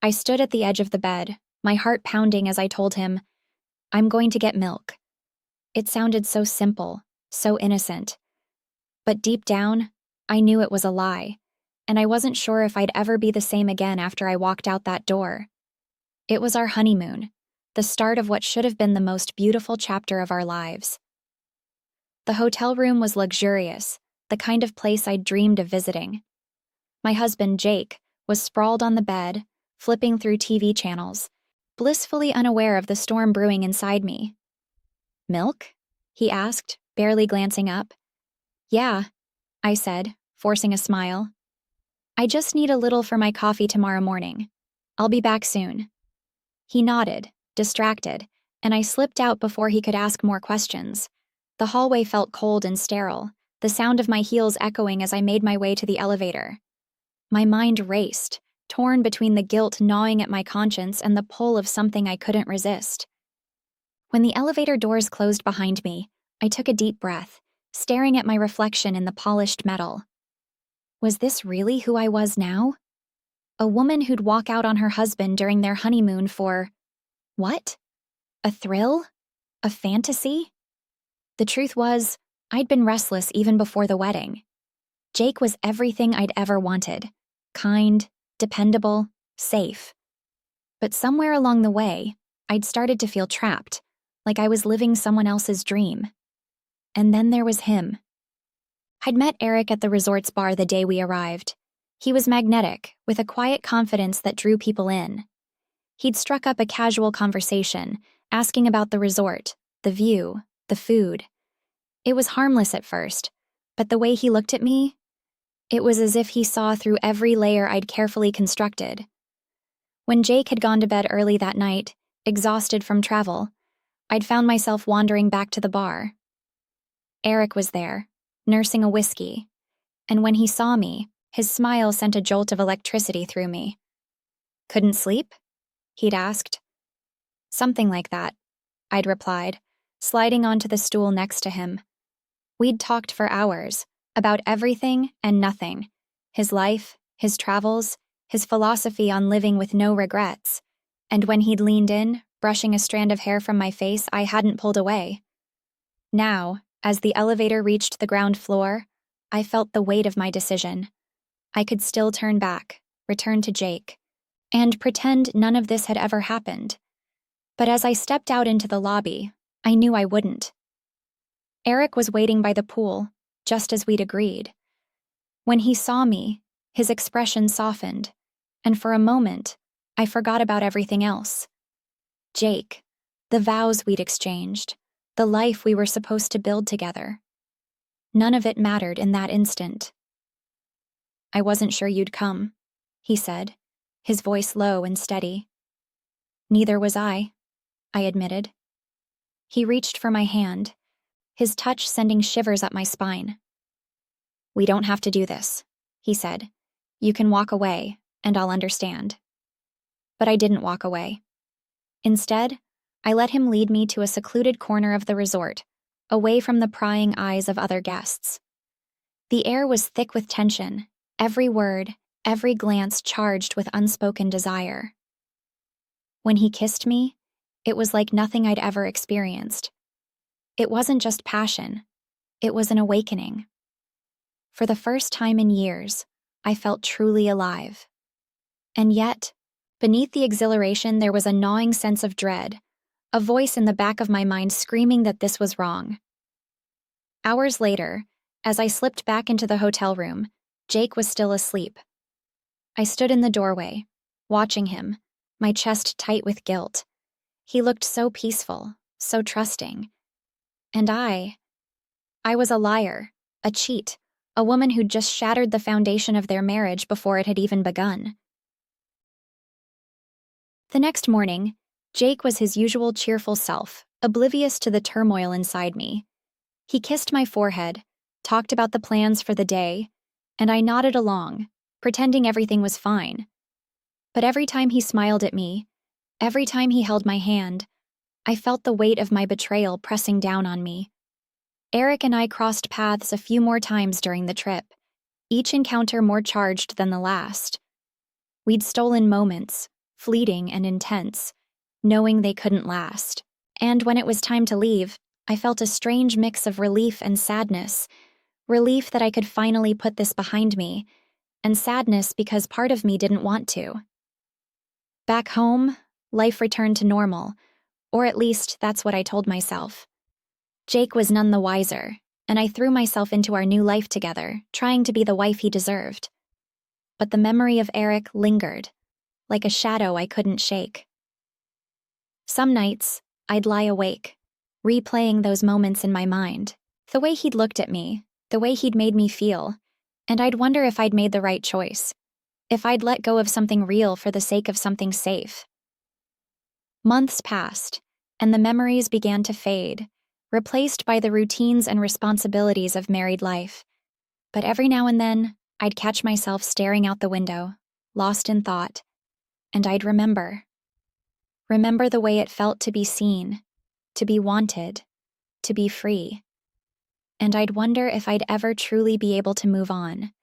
I stood at the edge of the bed, my heart pounding as I told him, "I'm going to get milk." It sounded so simple, so innocent. But deep down, I knew it was a lie, and I wasn't sure if I'd ever be the same again after I walked out that door. It was our honeymoon, the start of what should have been the most beautiful chapter of our lives. The hotel room was luxurious, the kind of place I'd dreamed of visiting. My husband, Jake, was sprawled on the bed, flipping through TV channels, blissfully unaware of the storm brewing inside me. "Milk?" he asked, barely glancing up. "Yeah," I said, forcing a smile. "I just need a little for my coffee tomorrow morning. I'll be back soon." He nodded, distracted, and I slipped out before he could ask more questions. The hallway felt cold and sterile, the sound of my heels echoing as I made my way to the elevator. My mind raced, torn between the guilt gnawing at my conscience and the pull of something I couldn't resist. When the elevator doors closed behind me, I took a deep breath, staring at my reflection in the polished metal. Was this really who I was now? A woman who'd walk out on her husband during their honeymoon for, what? A thrill? A fantasy? The truth was, I'd been restless even before the wedding. Jake was everything I'd ever wanted. Kind, dependable, safe. But somewhere along the way, I'd started to feel trapped, like I was living someone else's dream. And then there was him. I'd met Eric at the resort's bar the day we arrived. He was magnetic, with a quiet confidence that drew people in. He'd struck up a casual conversation, asking about the resort, the view, the food. It was harmless at first, but the way he looked at me, it was as if he saw through every layer I'd carefully constructed. When Jake had gone to bed early that night, exhausted from travel, I'd found myself wandering back to the bar. Eric was there, nursing a whiskey, and when he saw me, his smile sent a jolt of electricity through me. "Couldn't sleep?" he'd asked. "Something like that," I'd replied, sliding onto the stool next to him. We'd talked for hours, about everything and nothing. His life, his travels, his philosophy on living with no regrets. And when he'd leaned in, brushing a strand of hair from my face I hadn't pulled away. Now, as the elevator reached the ground floor, I felt the weight of my decision. I could still turn back, return to Jake, and pretend none of this had ever happened. But as I stepped out into the lobby, I knew I wouldn't. Eric was waiting by the pool, just as we'd agreed. When he saw me, his expression softened, and for a moment, I forgot about everything else. Jake, the vows we'd exchanged, the life we were supposed to build together. None of it mattered in that instant. "I wasn't sure you'd come," he said, his voice low and steady. "Neither was I admitted. He reached for my hand, his touch sending shivers up my spine. "We don't have to do this," he said. "You can walk away, and I'll understand." But I didn't walk away. Instead, I let him lead me to a secluded corner of the resort, away from the prying eyes of other guests. The air was thick with tension, every word, every glance charged with unspoken desire. When he kissed me, it was like nothing I'd ever experienced. It wasn't just passion, it was an awakening. For the first time in years, I felt truly alive. And yet, beneath the exhilaration there was a gnawing sense of dread, a voice in the back of my mind screaming that this was wrong. Hours later, as I slipped back into the hotel room, Jake was still asleep. I stood in the doorway, watching him, my chest tight with guilt. He looked so peaceful, so trusting. And I was a liar, a cheat, a woman who'd just shattered the foundation of their marriage before it had even begun. The next morning, Jake was his usual cheerful self, oblivious to the turmoil inside me. He kissed my forehead, talked about the plans for the day, and I nodded along, pretending everything was fine. But every time he smiled at me, every time he held my hand, I felt the weight of my betrayal pressing down on me. Eric and I crossed paths a few more times during the trip, each encounter more charged than the last. We'd stolen moments, fleeting and intense, knowing they couldn't last. And when it was time to leave, I felt a strange mix of relief and sadness. Relief that I could finally put this behind me, and sadness because part of me didn't want to. Back home, life returned to normal, or at least that's what I told myself. Jake was none the wiser, and I threw myself into our new life together, trying to be the wife he deserved. But the memory of Eric lingered, like a shadow I couldn't shake. Some nights, I'd lie awake, replaying those moments in my mind, the way he'd looked at me, the way he'd made me feel, and I'd wonder if I'd made the right choice, if I'd let go of something real for the sake of something safe. Months passed, and the memories began to fade, replaced by the routines and responsibilities of married life. But every now and then, I'd catch myself staring out the window, lost in thought, and I'd remember the way it felt to be seen, to be wanted, to be free. And I'd wonder if I'd ever truly be able to move on,